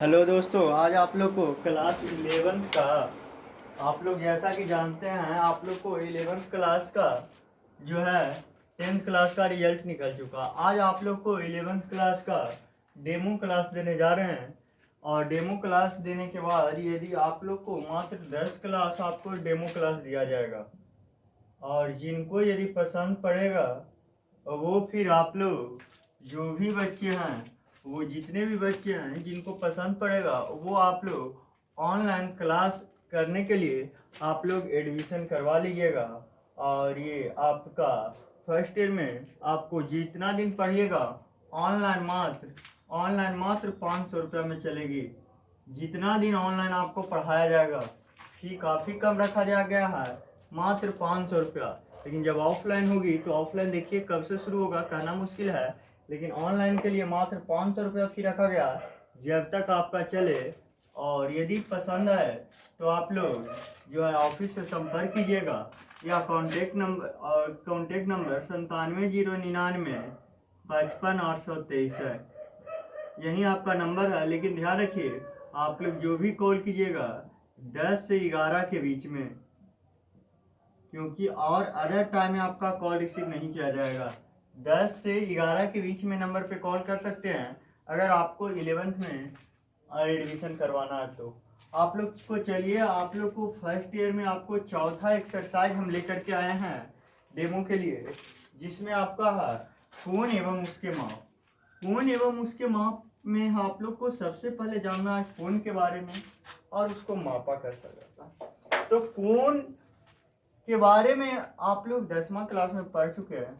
Hello दोस्तों, आज आप लोग को क्लास 11 का, आप लोग जैसा कि जानते हैं आप लोग को 11th क्लास का जो है 10th क्लास का रिजल्ट निकल चुका। आज आप लोग को 11th क्लास का डेमो क्लास देने जा रहे हैं। और डेमो क्लास देने के बाद यदि आप लोग को मात्र 10 क्लास आपको डेमो क्लास दिया जाएगा। और जिनको यदि पसंद पड़ेगा वो फिर आप लोग जो भी बच्चे हैं, वो जितने भी बच्चे हैं जिनको पसंद पड़ेगा वो आप लोग ऑनलाइन क्लास करने के लिए आप लोग एडमिशन करवा लीजिएगा। और ये आपका फर्स्ट ईयर में आपको जितना दिन पढ़िएगा ऑनलाइन मात्र 500 रुपये में चलेगी। जितना दिन ऑनलाइन आपको पढ़ाया जाएगा, फी काफ़ी कम रखा जा गया है, मात्र 500 रुपया। लेकिन जब ऑफलाइन होगी तो ऑफलाइन देखिए कब से शुरू होगा कहना मुश्किल है, लेकिन ऑनलाइन के लिए मात्र 500 रुपया फी रखा गया जब तक आपका चले। और यदि पसंद आए तो आप लोग जो है ऑफिस से संपर्क कीजिएगा या कॉन्टेक्ट नंबर 97 099 55 823 है, यही आपका नंबर है। लेकिन ध्यान रखिए आप लोग जो भी कॉल कीजिएगा 10 से 11 के बीच में, क्योंकि और अदर टाइम में आपका कॉल रिसीव नहीं किया जाएगा। 10 से 11 के बीच में नंबर पे कॉल कर सकते हैं अगर आपको 11th में एडमिशन करवाना है। तो आप लोग को चलिए, आप लोग को फर्स्ट ईयर में आपको चौथा एक्सरसाइज हम लेकर के आए हैं डेमो के लिए, जिसमें आपका है फोन एवं उसके माप। फोन एवं उसके माप में आप लोग को सबसे पहले जानना है फोन के बारे में और उसको मापा कैसा जाता है। तो फोन के बारे में आप लोग 10वीं क्लास में पढ़ चुके हैं।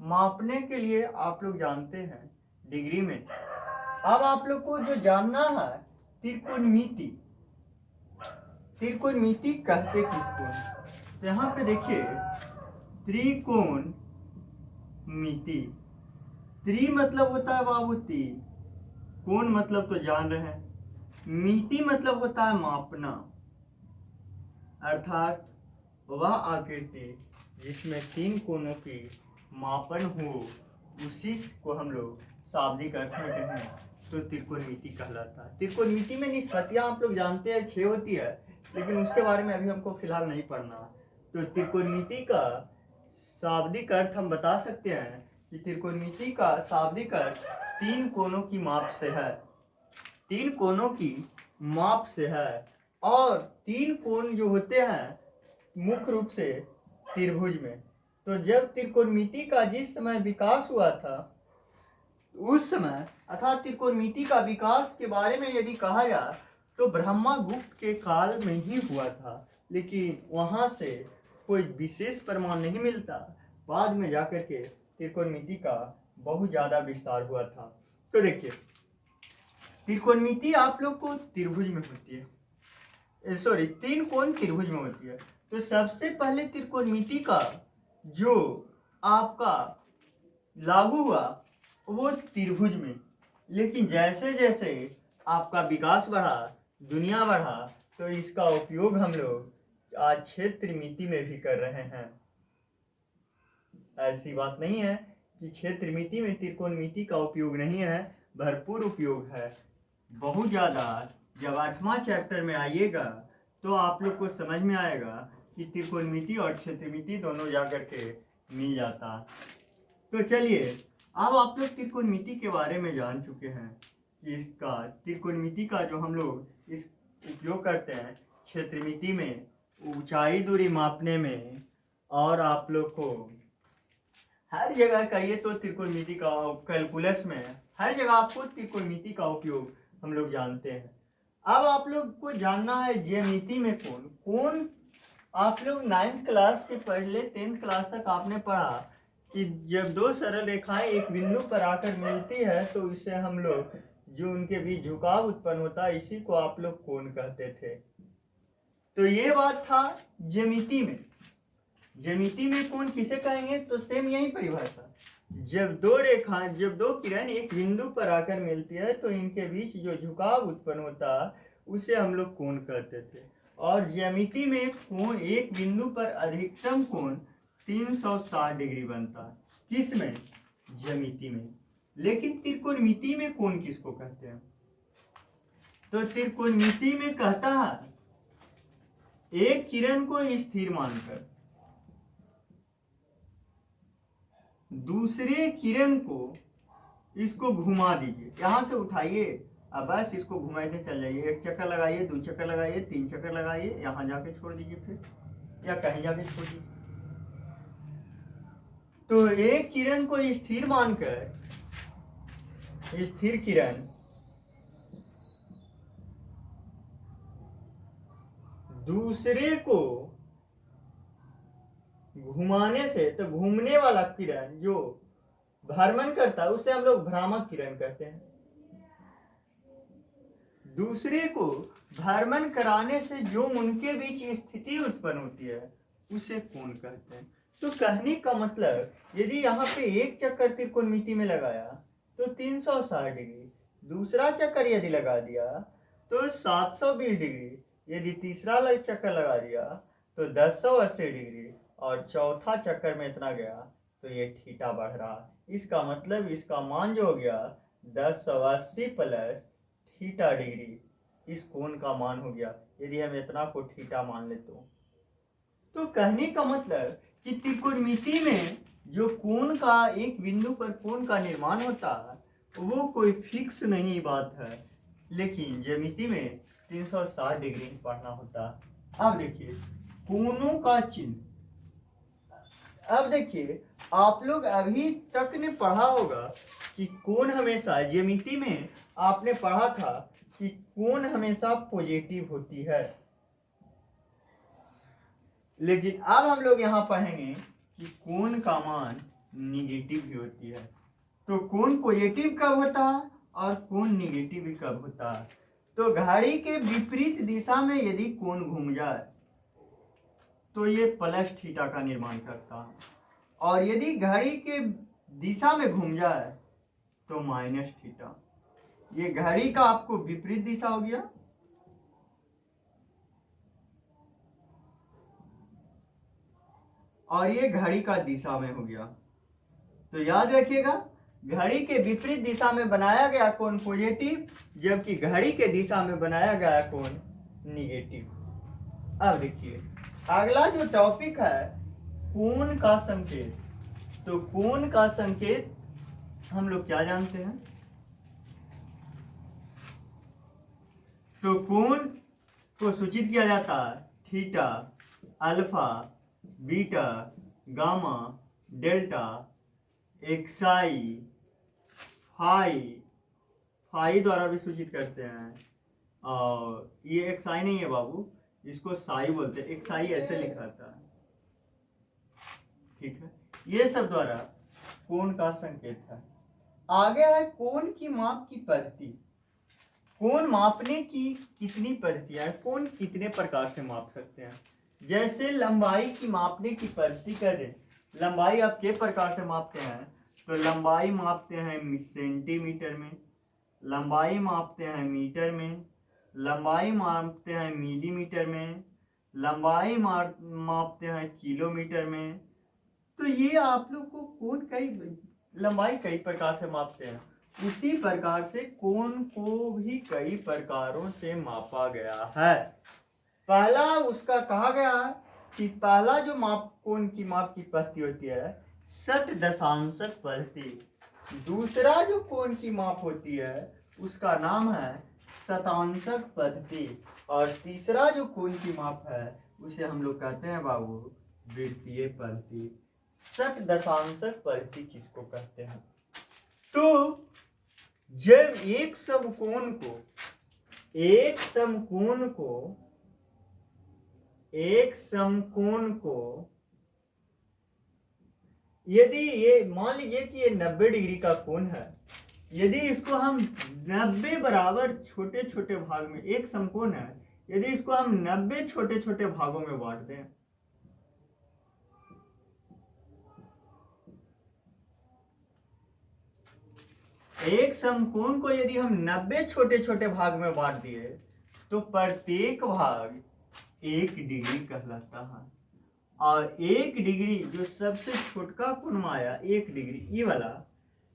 मापने के लिए आप लोग जानते हैं डिग्री में। अब आप लोग को जो जानना है त्रिकोणमिति। त्रिकोणमिति कहते किसको हैं? तो यहाँ पे देखिए त्रिकोण मिति। त्रि मतलब होता है बाबू तीन, कोण मतलब तो जान रहे हैं, मिति मतलब होता है मापना, अर्थात वह आकृति जिसमें तीन कोणों की मापन हो उसी को हम लोग शाब्दिक अर्थ में कहें तो त्रिकोणमिति कहलाता है। त्रिकोणमिति में निष्पत्तियां आप लोग जानते हैं 6 होती है, लेकिन उसके बारे में अभी हमको फिलहाल नहीं पढ़ना। तो त्रिकोणमिति का शाब्दिक अर्थ हम बता सकते हैं कि त्रिकोणमिति का शाब्दिक अर्थ तीन कोणों की माप से है। तीन कोणों की माप से है। और तीन कोण जो होते हैं मुख्य रूप से त्रिभुज में। तो जब त्रिकोणमिति का जिस समय विकास हुआ था उस समय, अर्थात त्रिकोणमिति का विकास के बारे में यदि कहा जाए तो ब्रह्मगुप्त के काल में ही हुआ था, लेकिन वहां से कोई विशेष प्रमाण नहीं मिलता। बाद में जाकर के त्रिकोणमिति का बहुत ज्यादा विस्तार हुआ था। तो देखिए त्रिकोणमिति आप लोग को त्रिभुज में होती है, सॉरी तीन कोण त्रिभुज में होती है। तो सबसे पहले त्रिकोणमिति का जो आपका लागू हुआ वो त्रिभुज में, लेकिन जैसे जैसे आपका विकास बढ़ा, दुनिया बढ़ा, तो इसका उपयोग हम लोग आज क्षेत्रमिति में भी कर रहे हैं। ऐसी बात नहीं है कि क्षेत्रमिति में त्रिकोणमिति का उपयोग नहीं है, भरपूर उपयोग है, बहुत ज़्यादा। जब 8वां चैप्टर में आइएगा तो आप लोग को समझ में आएगा कि त्रिकोणमिति और क्षेत्रमिति दोनों जाकर के मिल जाता। तो चलिए अब आप लोग त्रिकोणमिति के बारे में जान चुके हैं कि इसका त्रिकोणमिति का जो हम लोग इस उपयोग करते हैं क्षेत्रमिति में ऊंचाई दूरी मापने में, और आप लोग को हर जगह कहिए तो त्रिकोणमिति का कैलकुलस में हर जगह आपको त्रिकोणमिति का उपयोग हम लोग जानते हैं। अब आप लोग को जानना है ज्यामिति में कोण। कोण आप लोग 9th क्लास के पहले 10th क्लास तक आपने पढ़ा कि जब दो सरल रेखाएं एक बिंदु पर आकर मिलती है तो इसे हम लोग जो उनके बीच झुकाव उत्पन्न होता है इसी को आप लोग कोण कहते थे। तो ये बात था ज्यामिति में। ज्यामिति में कोण किसे कहेंगे तो सेम यही परिभाषा, जब दो किरण एक बिंदु पर आकर मिलती है तो इनके बीच जो झुकाव उत्पन्न होता है उसे हम लोग कोण कहते थे। और ज्यामिति में कोण एक बिंदु पर अधिकतम कोण 360 डिग्री बनता है। किसमें? ज्यामिति में। लेकिन त्रिकोणमिति में कोण किसको कहते हैं? तो त्रिकोणमिति में कहता है एक किरण को स्थिर मानकर दूसरे किरण को इसको घुमा दीजिए, यहां से उठाइए, अब बस इसको घुमाते चल जाइए, एक चक्कर लगाइए, 2 चक्कर लगाइए, 3 चक्कर लगाइए, यहां जाके छोड़ दीजिए फिर या कहीं जाके छोड़ दीजिए। तो एक किरण को स्थिर मानकर स्थिर किरण दूसरे को घुमाने से, तो घूमने वाला किरण जो भ्रमण करता है उसे हम लोग भ्रामक किरण कहते हैं। दूसरे को भ्रमण कराने से जो उनके बीच स्थिति उत्पन्न होती है उसे कोण कहते हैं। तो कहने का मतलब, यदि यहाँ पे एक चक्कर त्रिकोणमिति में लगाया तो 360 डिग्री, दूसरा चक्कर यदि लगा दिया तो 720 डिग्री, यदि तीसरा चक्कर लगा दिया तो 1080 डिग्री, और चौथा चक्कर में इतना गया तो ये थीटा बढ़ रहा। इसका मतलब इसका मान जो हो गया 1080 प्लस थीटा डिग्री, इस कोण का मान हो गया, यदि हम इतना को थीटा मान ले तो कहने का मतलब कि त्रिकोणमिति में जो कोण का एक बिंदु पर कोण का निर्माण होता है वो कोई फिक्स नहीं बात है, लेकिन ज्यामिति में 360 डिग्री पढ़ना होता है। अब देखिए कोणों का चिन्ह, अब देखिए आप लोग अभी तक ने पढ़ा होगा कि कोण हमेशा, ज्यामिति में आपने पढ़ा था कि कोण हमेशा पॉजिटिव होती है, लेकिन अब हम लोग यहाँ पढ़ेंगे कि कोण का मान निगेटिव भी होती है। तो कोण पॉजिटिव कब होता है और कोण निगेटिव भी कब होता है? तो घड़ी के विपरीत दिशा में यदि कोण घूम जाए तो ये प्लस थीटा का निर्माण करता है, और यदि घड़ी के दिशा में घूम जाए तो माइनस थीटा। ये घड़ी का आपको विपरीत दिशा हो गया, और ये घड़ी का दिशा में हो गया। तो याद रखिएगा, घड़ी के विपरीत दिशा में बनाया गया कोण पॉजिटिव, जबकि घड़ी के दिशा में बनाया गया कोण निगेटिव। अब देखिए अगला जो टॉपिक है कोण का संकेत। तो कोण का संकेत हम लोग क्या जानते हैं? तो कोण को सूचित किया जाता है theta, alpha, beta, gamma, delta, xi, phi, phi द्वारा भी सूचित करते हैं। और ये एक्साई नहीं है बाबू, इसको साई बोलते हैं, एक्साई ऐसे लिखा था, ठीक है। ये सब द्वारा कोण का संकेत है। आगे है कोण की माप की पद्धति। कोण मापने की कितनी पद्धतियां हैं, कोण कितने प्रकार से माप सकते हैं? जैसे लंबाई की मापने की पद्धति करें, लंबाई आप किस प्रकार से मापते हैं? तो लंबाई मापते हैं सेंटीमीटर में, लंबाई मापते हैं मीटर में, लंबाई मापते हैं मिलीमीटर में, लंबाई मापते हैं किलोमीटर में। तो ये आप लोग को कोण लंबाई कई प्रकार से मापते हैं, उसी प्रकार से कोण को भी कई प्रकारों से मापा गया है। पहला उसका कहा गया कि पहला जो कोण की माप की पद्धति होती है 60 दशांशक पद्धति। दूसरा जो कोण की माप होती है उसका नाम है शतांशक पद्धति, और तीसरा जो कोण की माप है उसे हम लोग कहते हैं बाबू वृत्तीय पद्धति। 60 दशांशक पद्धति किसको कहते हैं? तो जब एक समकोण को यदि ये मान लीजिए कि ये 90 डिग्री का कोण है, यदि इसको हम 90 बराबर छोटे छोटे भाग में, एक समकोण है, यदि इसको हम 90 छोटे छोटे भागों में बांट दें, एक समकोण को यदि हम 90 छोटे छोटे भाग में बांट दिए तो प्रत्येक भाग 1 डिग्री कहलाता है। और 1 डिग्री जो सबसे छोटका कोण में आया 1 डिग्री, ये वाला,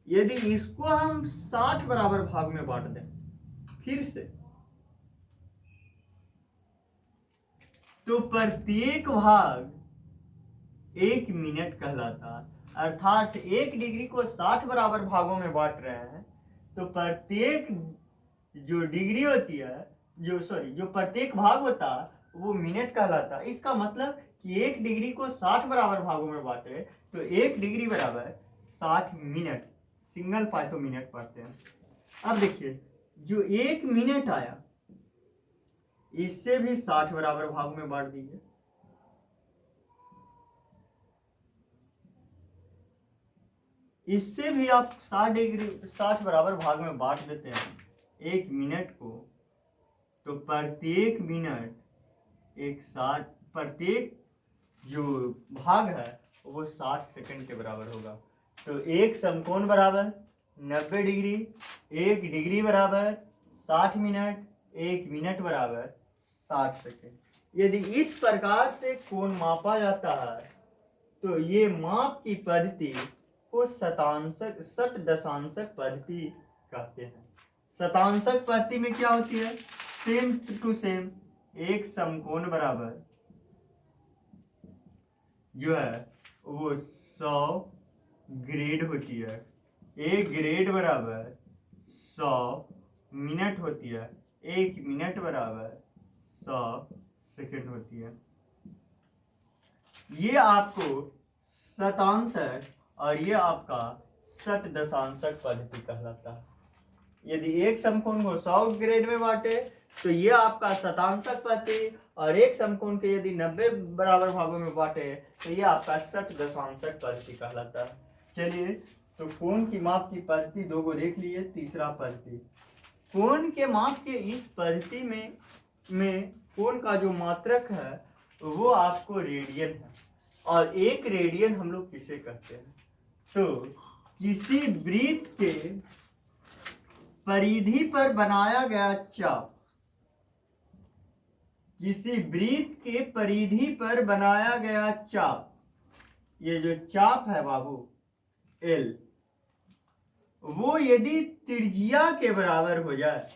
यदि इसको हम 60 बराबर भाग में बांट दें, फिर से तो प्रत्येक भाग 1 मिनट कहलाता। अर्थात 1 डिग्री को 60 बराबर भागों में बांट रहे हैं, तो प्रत्येक जो डिग्री होती है, जो प्रत्येक भाग होता वो मिनट कहलाता। इसका मतलब कि 1 डिग्री को 60 बराबर भागों में बांटे तो 1 डिग्री बराबर 60 मिनट। सिंगल पाइथो मिनट पढ़ते हैं। अब देखिए, जो 1 मिनट आया इससे भी 60 बराबर भागों में बांट दीजिए। इससे भी आप 60 बराबर भाग में बांट देते हैं 1 मिनट को, तो प्रत्येक मिनट प्रत्येक जो भाग है वो 60 सेकंड के बराबर होगा। तो एक समकोण बराबर 90 डिग्री, 1 डिग्री बराबर 60 मिनट, 1 मिनट बराबर 60 सेकंड। यदि इस प्रकार से कोण मापा जाता है तो ये माप की पद्धति को शत दशांशक पद्धति कहते हैं। शतांशक पद्धति में क्या होती है? सेम टू सेम एक समकोण बराबर जो है वो 100 ग्रेड होती है। 1 ग्रेड बराबर 100 मिनट होती है। 1 मिनट बराबर 100 सेकंड होती है। ये आपको शतांशक और ये आपका शत दशांशक पद्धति कहलाता है। यदि एक समकोण को 100 ग्रेड में बांटे तो ये आपका शतांशक पद्धति, और एक समकोण के यदि 90 बराबर भागों में बांटे तो ये आपका शत दशांशक पद्धति कहलाता है। चलिए, तो कोण की माप की पद्धति 2 को देख लीजिए। तीसरा पद्धति, कोण के माप के इस पद्धति में कोण का जो मात्रक है वो आपको रेडियन है। और 1 रेडियन हम लोग किसे कहते हैं? तो किसी वृत्त के परिधि पर बनाया गया चाप, किसी वृत्त के परिधि पर बनाया गया चाप, ये जो चाप है बाबू एल, वो यदि त्रिज्या के बराबर हो जाए,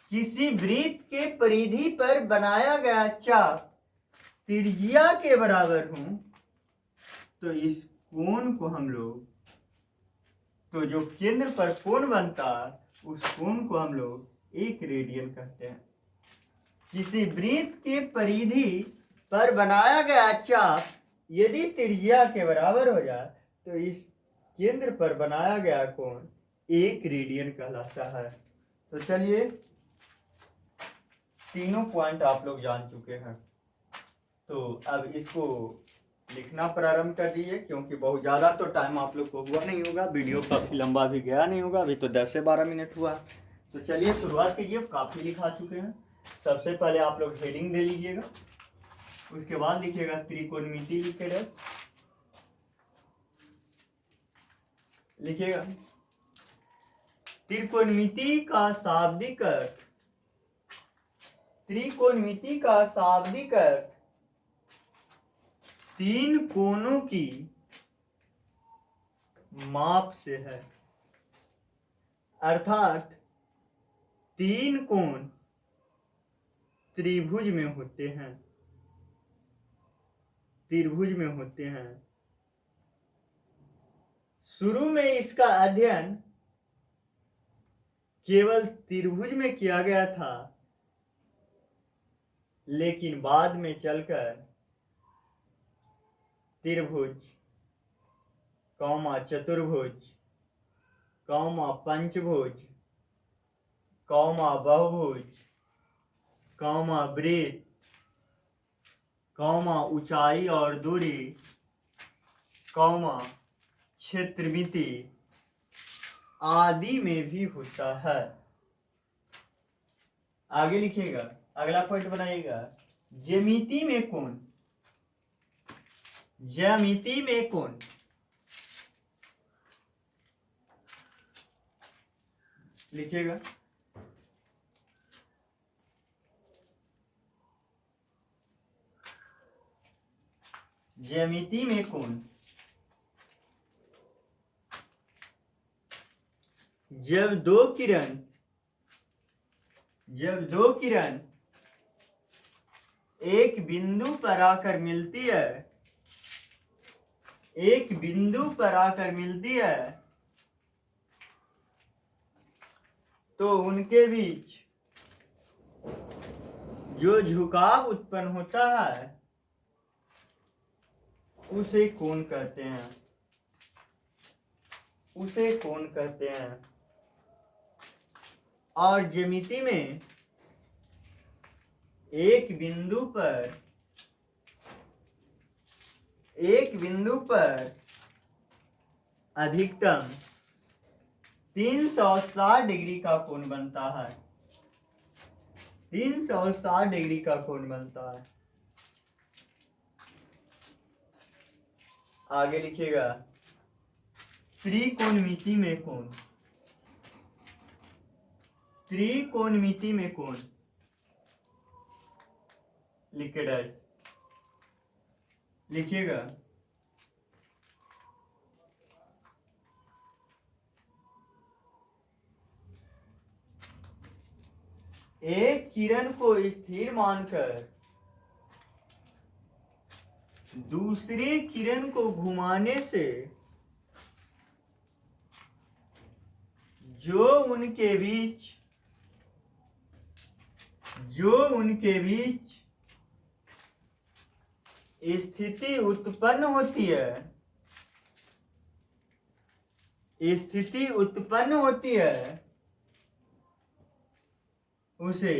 किसी वृत्त के परिधि पर बनाया गया चाप त्रिज्या के बराबर हो, तो इस कोण को हम लोग, तो जो केंद्र पर कोण बनता है उस कोण को हम लोग 1 रेडियन कहते हैं। किसी वृत्त के परिधि पर बनाया गया चाप यदि त्रिज्या के बराबर हो जाए तो इस केंद्र पर बनाया गया कोण 1 रेडियन कहलाता है। तो चलिए, तीनों पॉइंट आप लोग जान चुके हैं। तो अब इसको लिखना प्रारंभ कर दीजिए, क्योंकि बहुत ज़्यादा तो टाइम आप लोग को हुआ नहीं होगा, वीडियो काफ़ी लंबा भी गया नहीं होगा, अभी तो 10 से 12 मिनट हुआ। तो चलिए शुरुआत कीजिए, काफ़ी लिखा चुके हैं। सबसे पहले आप लोग हेडिंग दे लीजिएगा, उसके बाद लिखिएगा त्रिकोणमिति लिखे लिखिएगा। त्रिकोणमिति का शाब्दिक अर्थ, त्रिकोणमिति का शाब्दिक अर्थ 3 कोणों की माप से है। अर्थात 3 कोण त्रिभुज में होते हैं, त्रिभुज में होते हैं। शुरू में इसका अध्ययन केवल त्रिभुज में किया गया था, लेकिन बाद में चलकर त्रिभुज, चतुर्भुज, पंचभुज, बहुभुज, वृत्त, ऊंचाई और दूरी, क्षेत्रमिति आदि में भी होता है। आगे लिखिएगा, अगला पॉइंट बनाइएगा, ज्यामिति में कोण, ज्यामिति में कोण लिखिएगा। ज्यामिति में कोण जब दो किरण एक बिंदु पर आकर मिलती है, एक बिंदु पर आकर मिलती है, तो उनके बीच जो झुकाव उत्पन्न होता है उसे कोण कहते हैं, उसे कोण कहते हैं। और ज्यामिति में एक बिंदु पर अधिकतम 360 डिग्री का कोण बनता है, 360 डिग्री का कोण बनता है। आगे लिखिएगा त्रिकोणमिति में कोण, त्रिकोणमिति में कोण लिखे डैश लिखिएगा। एक किरण को स्थिर मानकर दूसरी किरण को घुमाने से जो उनके बीच स्थिति उत्पन्न होती है उसे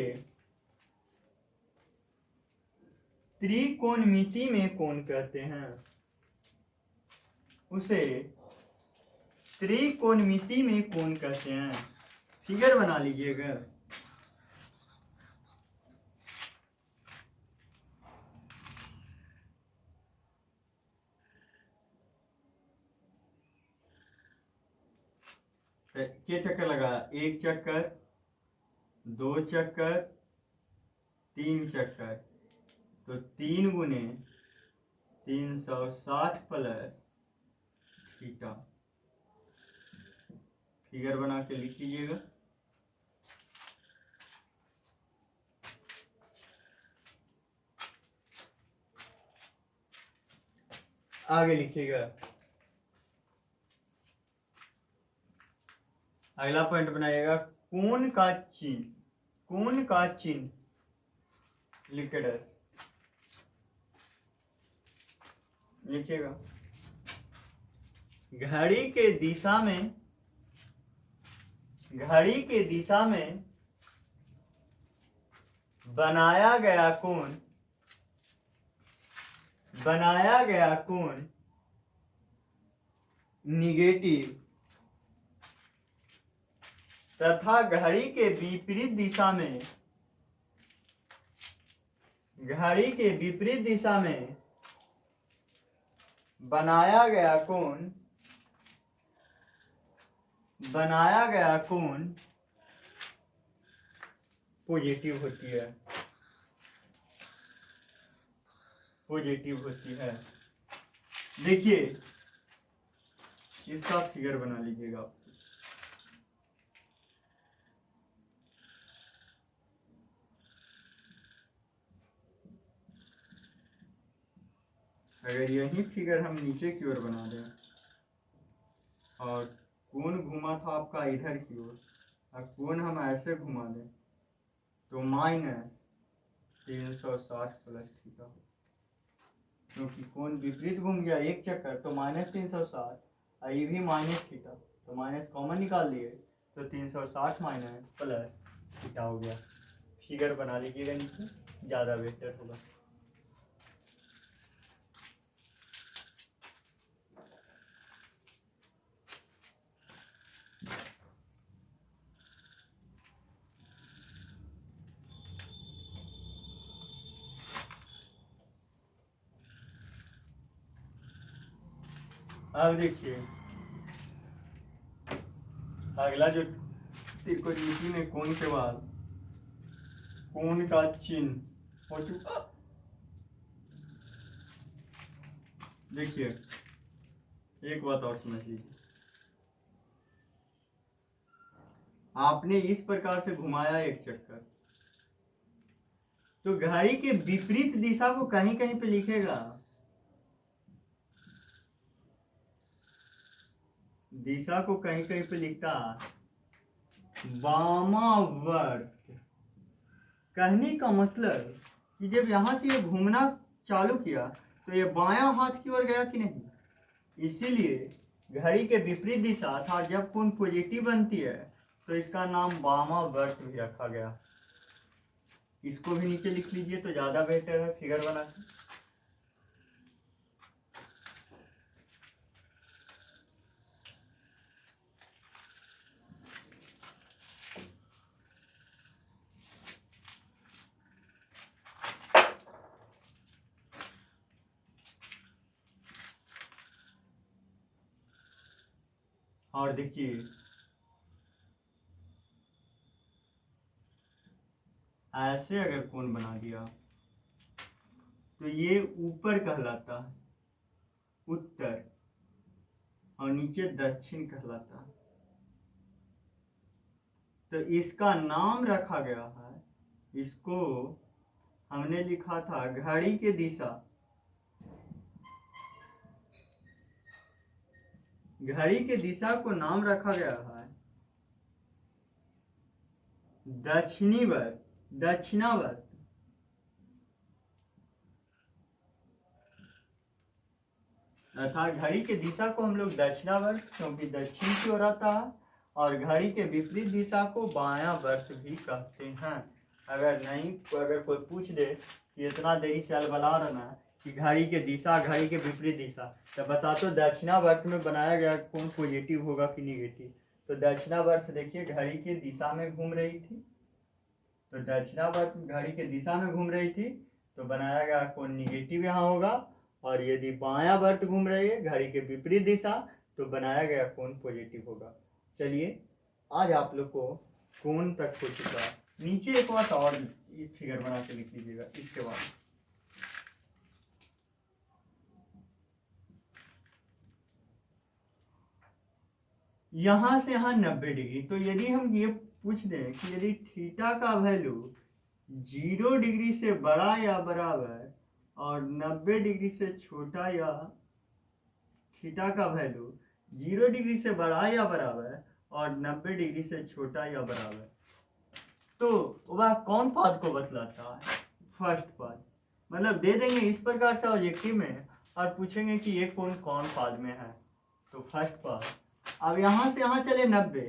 त्रिकोणमिति में कोण कहते हैं, उसे त्रिकोणमिति में कोण कहते हैं। फिगर बना लीजिएगा। के चक्कर लगा, एक चक्कर, दो चक्कर, तीन चक्कर, तो 3 गुने 360 प्लस थीटा। फिगर बना के लिख लीजिएगा। आगे लिखिएगा। अगला पॉइंट बनाइएगा कोण का चिन्ह, कोण का चिन्ह लिखे डैश लिखिएगा। घड़ी के दिशा में बनाया गया कोण निगेटिव तथा घड़ी के विपरीत दिशा में बनाया गया कोण पॉजिटिव होती है। देखिए इसका फिगर बना लीजिएगा आप। अगर यही फिगर हम नीचे की ओर बना दें और कोण घुमा था आपका इधर की ओर और कोण हम ऐसे घुमा दें तो -360 प्लस थीटा, क्योंकि कोण विपरीत घूम गया एक चक्कर तो -360, और ये भी माइनस थीटा तो माइनस कॉमन निकाल लिए तो 360 माइनस प्लस थीटा हो गया। फिगर बना लीजिएगा नीचे, ज़्यादा बेहतर होगा। अब देखिए अगला जो त्रिकोणमिति में कोण के बाद कोण का चिन्ह हो चुका। देखिए एक बात और समझ लीजिए, आपने इस प्रकार से घुमाया एक चक्कर, तो घड़ी के विपरीत दिशा को कहीं कहीं पे लिखेगा, दिशा को कहीं कहीं पे लिखता वामावर्त। कहने का मतलब कि जब यहां से ये घूमना चालू किया तो ये बायां हाथ की ओर गया कि नहीं, इसीलिए घड़ी के विपरीत दिशा अर्थात जब कोण पॉजिटिव बनती है तो इसका नाम वामावर्त भी रखा गया। इसको भी नीचे लिख लीजिए तो ज्यादा बेहतर है फिगर बना के। और देखिए ऐसे अगर कोण बना दिया तो ये ऊपर कहलाता है उत्तर और नीचे दक्षिण कहलाता है। तो इसका नाम रखा गया है, इसको हमने लिखा था घड़ी के दिशा, घड़ी के दिशा को नाम रखा गया है दक्षिणीवर्त, दक्षिणावर्त। अर्थात घड़ी के दिशा को हम लोग दक्षिणावर्त क्योंकि दक्षिण की ओर आता है, और घड़ी के विपरीत दिशा को बायां वर्त भी कहते हैं। अगर कोई पूछ दे कि इतना देरी से अलबला रहना कि घड़ी के दिशा, घड़ी के विपरीत दिशा, तो बता तो दक्षिणावर्त में बनाया गया कौन पॉजिटिव होगा कि निगेटिव। तो दक्षिणावर्त देखिए घड़ी के दिशा में घूम रही थी, तो दक्षिणावर्त घड़ी के दिशा में घूम रही थी तो बनाया गया कौन निगेटिव यहाँ होगा, और यदि बायां वर्त घूम रही है घड़ी के विपरीत दिशा तो बनाया गया कोण पॉजिटिव होगा। चलिए आज आप लोग को कोण तक हो चुका है। नीचे एक बात और फिगर बना के लिख लीजिएगा इसके बाद। यहां से यहाँ 90 डिग्री, तो यदि हम ये पूछ दें कि यदि थीटा का वैल्यू 0 डिग्री से बड़ा या बराबर और 90 डिग्री से छोटा, या थीटा का वैल्यू 0 डिग्री से बड़ा या बराबर और 90 डिग्री से छोटा या बराबर, तो वह कौन पद को बतलाता है, फर्स्ट पद। मतलब दे देंगे इस प्रकार से ऑब्जेक्टिव में और पूछेंगे कि ये कौन कौन पद में है, तो फर्स्ट पद। अब यहाँ से यहाँ चले 90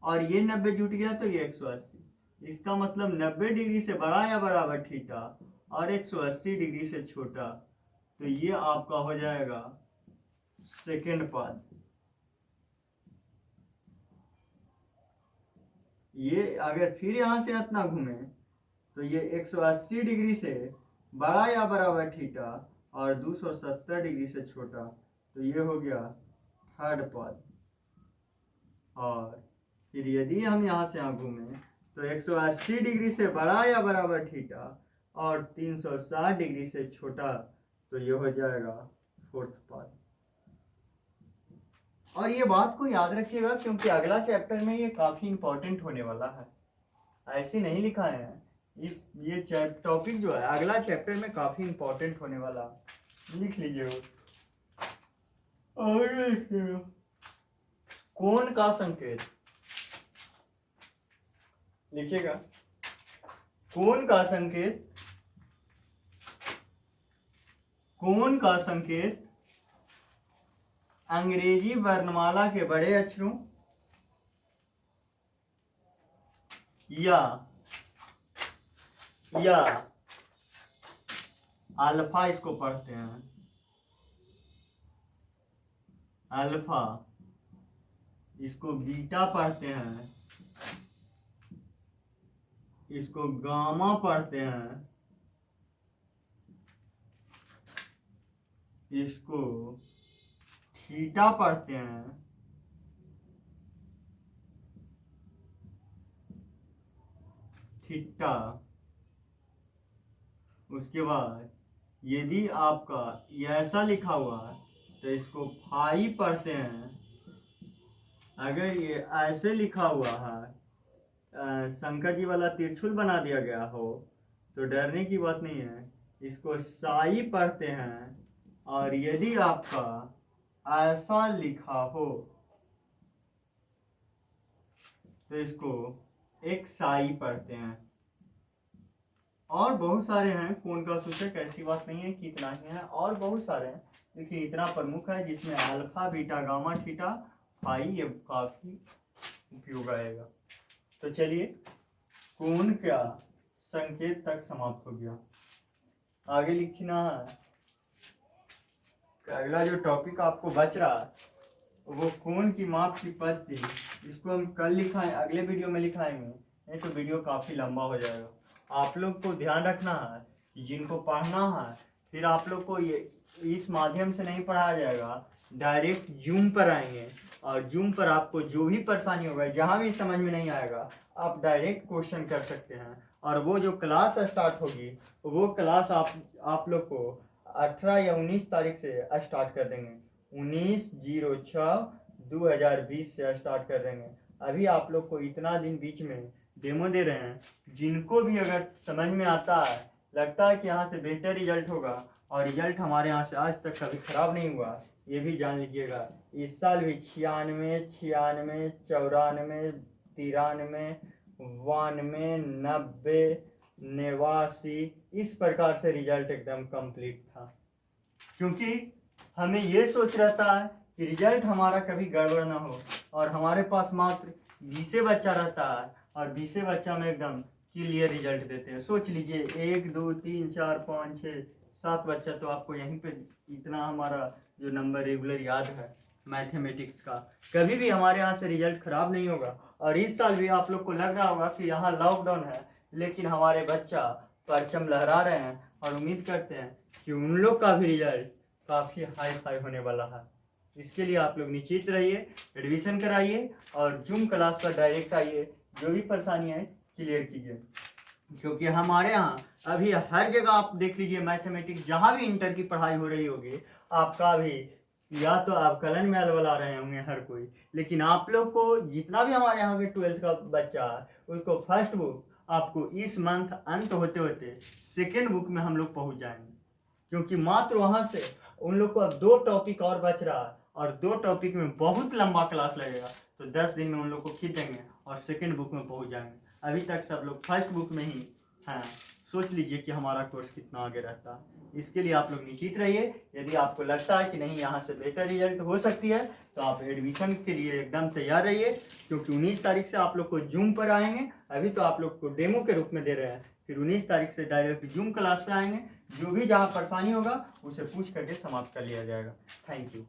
और ये 90 जुट गया तो ये 180, इसका मतलब 90 डिग्री से बड़ा या बराबर थीटा और 180 डिग्री से छोटा, तो ये आपका हो जाएगा सेकेंड पद। ये अगर फिर यहाँ से इतना घूमे तो ये 180 डिग्री से बड़ा या बराबर थीटा और 270 डिग्री से छोटा, तो ये हो गया थर्ड पद। और फिर यदि हम यहाँ से यहाँ घूमें तो 180 डिग्री से बड़ा या बराबर थीटा और 360 डिग्री से छोटा, तो ये हो जाएगा फोर्थ पद। और ये बात को याद रखिएगा क्योंकि अगला चैप्टर में ये काफी इंपॉर्टेंट होने वाला है, ऐसे नहीं लिखा है ये टॉपिक जो है अगला चैप्टर में काफी इंपॉर्टेंट होने वाला, लिख लीजिए। कोण का संकेत लिखिएगा, कोण का संकेत, कोण का संकेत अंग्रेजी वर्णमाला के बड़े अक्षरों या अल्फा इसको पढ़ते हैं, अल्फा, इसको बीटा पढ़ते हैं, इसको गामा पढ़ते हैं, इसको थीटा पढ़ते हैं, थीटा। उसके बाद यदि आपका ये ऐसा लिखा हुआ है तो इसको फाई पढ़ते हैं। अगर ये ऐसे लिखा हुआ है, शंकर जी वाला तिरछुल बना दिया गया हो तो डरने की बात नहीं है, इसको साई पढ़ते हैं। और यदि आपका ऐसा लिखा हो तो इसको एक साई पढ़ते हैं। और बहुत सारे हैं, कौन का सूचक, ऐसी बात नहीं है कि इतना ही है, और बहुत सारे हैं, लेकिन इतना प्रमुख है जिसमें alpha beta gamma theta phi ये काफी उपयोग आएगा। तो चलिए, कोण क्या संकेत तक समाप्त हो गया। आगे लिखना है, अगला जो टॉपिक आपको बच रहा है वो कोण की माप की पद्धति। इसको हम कल लिखाएं, अगले वीडियो में लिखाएंगे, नहीं तो वीडियो काफ़ी लंबा हो जाएगा। आप लोग को ध्यान रखना है कि जिनको पढ़ना है, फिर आप लोग को ये इस माध्यम से नहीं पढ़ाया जाएगा, डायरेक्ट जूम पर आएंगे। और जूम पर आपको जो भी परेशानी होगा, जहाँ भी समझ में नहीं आएगा, आप डायरेक्ट क्वेश्चन कर सकते हैं। और वो जो क्लास स्टार्ट होगी, वो क्लास आप लोग को 18 या 19 तारीख से स्टार्ट कर देंगे। 19/06/2020 से स्टार्ट कर देंगे। अभी आप लोग को इतना दिन बीच में डेमो दे रहे हैं, जिनको भी अगर समझ में आता है, लगता है कि यहाँ से बेहतर रिजल्ट होगा, और रिजल्ट हमारे यहाँ से आज तक कभी खराब नहीं हुआ, ये भी जान लीजिएगा। इस साल भी 96, 96, 94, 93, 92, 90, 89 इस प्रकार से रिजल्ट एकदम कंप्लीट था। क्योंकि हमें ये सोच रहता है कि रिजल्ट हमारा कभी गड़बड़ ना हो, और हमारे पास मात्र 20 बच्चा रहता है, और 20 बच्चा में एकदम क्लियर रिजल्ट देते हैं। सोच लीजिए, 1 2 3 4 5 6 7 बच्चा, तो आपको यहीं पे इतना हमारा जो नंबर रेगुलर याद है मैथमेटिक्स का, कभी भी हमारे यहाँ से रिजल्ट खराब नहीं होगा। और इस साल भी आप लोग को लग रहा होगा कि यहाँ लॉकडाउन है, लेकिन हमारे बच्चा परचम लहरा रहे हैं, और उम्मीद करते हैं कि उन लोग का भी रिजल्ट काफ़ी हाई फाई होने वाला है। इसके लिए आप लोग निश्चित रहिए, एडमिशन कराइए, और जूम क्लास पर डायरेक्ट आइए, जो भी परेशानी है क्लियर कीजिए। क्योंकि हमारे यहाँ अभी हर जगह आप देख लीजिए, मैथमेटिक्स जहाँ भी इंटर की पढ़ाई हो रही होगी, आपका भी या तो आप कलन में अलवला रहे होंगे हर कोई, लेकिन आप लोग को जितना भी हमारे यहाँ के 12th का बच्चा है, उसको फर्स्ट बुक आपको इस मंथ अंत होते होते सेकेंड बुक में हम लोग पहुँच जाएंगे। क्योंकि मात्र वहाँ से उन लोग को अब 2 टॉपिक और बच रहा है, और 2 टॉपिक में बहुत लंबा क्लास लगेगा, तो 10 दिन में उन लोग को खींच देंगे और सेकेंड बुक में पहुँच जाएंगे। अभी तक सब लोग फर्स्ट बुक में ही हैं। सोच लीजिए कि हमारा कोर्स कितना आगे रहता है। इसके लिए आप लोग निश्चित रहिए। यदि आपको लगता है कि नहीं यहाँ से बेटर रिजल्ट हो सकती है, तो आप एडमिशन के लिए एकदम तैयार रहिए। क्योंकि 19 तारीख से आप लोग को जूम पर आएंगे। अभी तो आप लोग को डेमो के रूप में दे रहे हैं, फिर 19 तारीख से डायरेक्ट जूम क्लास पे आएंगे। जो भी जहाँ परेशानी होगा उसे पूछ करके समाप्त कर लिया जाएगा। Thank you.